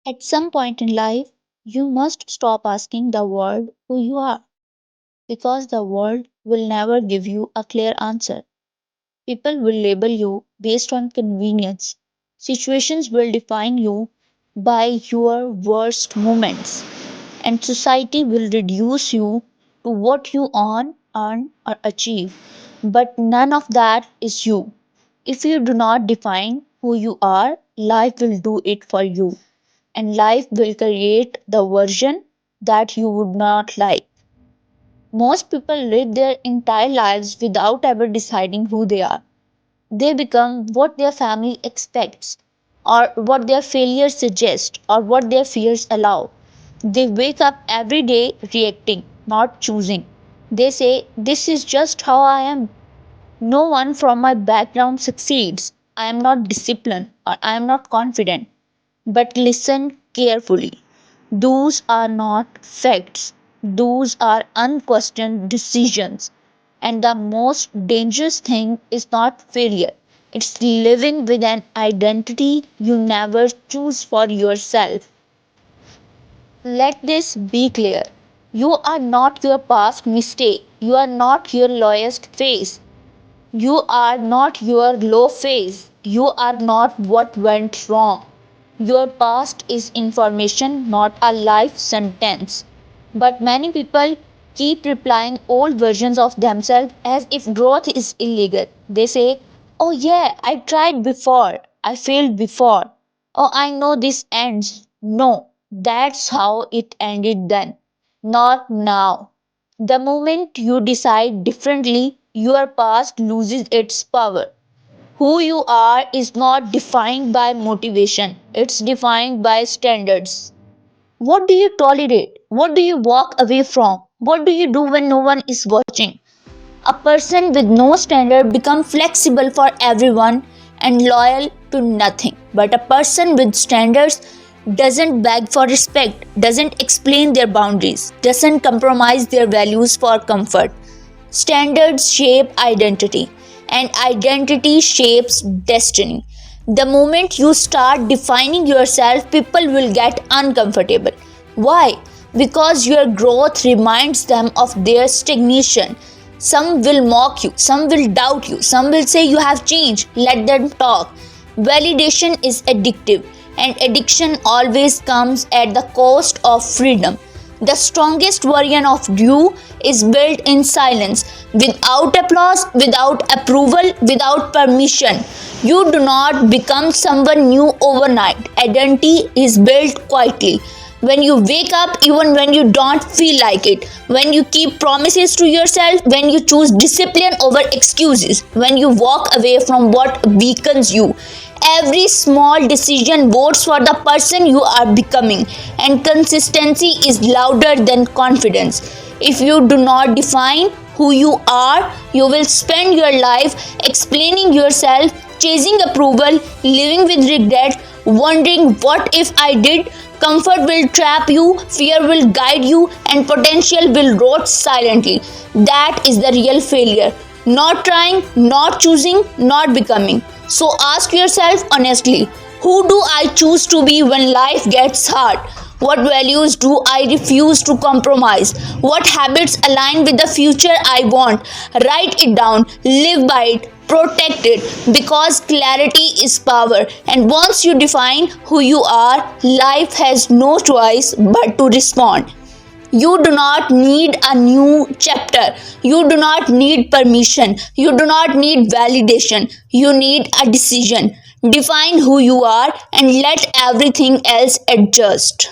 At some point in life, you must stop asking the world who you are because the world will never give you a clear answer. People will label you based on convenience. Situations will define you by your worst moments, and society will reduce you to what you earn, or achieve. But none of that is you. If you do not define who you are, life will do it for you, and life will create the version that you would not like. Most people live their entire lives without ever deciding who they are. They become what their family expects, or what their failures suggest, or what their fears allow. They wake up every day reacting, not choosing. They say, "This is just how I am. No one from my background succeeds. I am not disciplined, or I am not confident." But listen carefully. Those are not facts, those are unquestioned decisions. And the most dangerous thing is not failure, it's living with an identity you never choose for yourself. Let this be clear. You are not your past mistake, you are not your lowest phase. You are not your low phase. You are not what went wrong. Your past is information, not a life sentence. But many people keep replying old versions of themselves as if growth is illegal. They say, "Oh, yeah, I tried before. I failed before. Oh, I know this ends." No, that's how it ended then, not now. The moment you decide differently, your past loses its power. Who you are is not defined by motivation, it's defined by standards. What do you tolerate? What do you walk away from? What do you do when no one is watching? A person with no standard becomes flexible for everyone and loyal to nothing. But a person with standards doesn't beg for respect, doesn't explain their boundaries, doesn't compromise their values for comfort. Standards shape identity, and identity shapes destiny. The moment you start defining yourself, people will get uncomfortable. Why? Because your growth reminds them of their stagnation. Some will mock you, some will doubt you, some will say you have changed. Let them talk. Validation is addictive, and addiction always comes at the cost of freedom. The strongest version of you is built in silence, without applause, without approval, without permission. You do not become someone new overnight. Identity is built quietly. When you wake up, even when you don't feel like it, when you keep promises to yourself, when you choose discipline over excuses, when you walk away from what weakens you. Every small decision votes for the person you are becoming, and consistency is louder than confidence. If you do not define who you are, you will spend your life explaining yourself, chasing approval, living with regret, wondering what if I did. Comfort will trap you, fear will guide you, and potential will rot silently. That is the real failure. Not trying, not choosing, not becoming. So ask yourself honestly, who do I choose to be when life gets hard? What values do I refuse to compromise? What habits align with the future I want? Write it down, live by it, protect it, because clarity is power. And once you define who you are, life has no choice but to respond. You do not need a new chapter. You do not need permission. You do not need validation. You need a decision. Define who you are and let everything else adjust.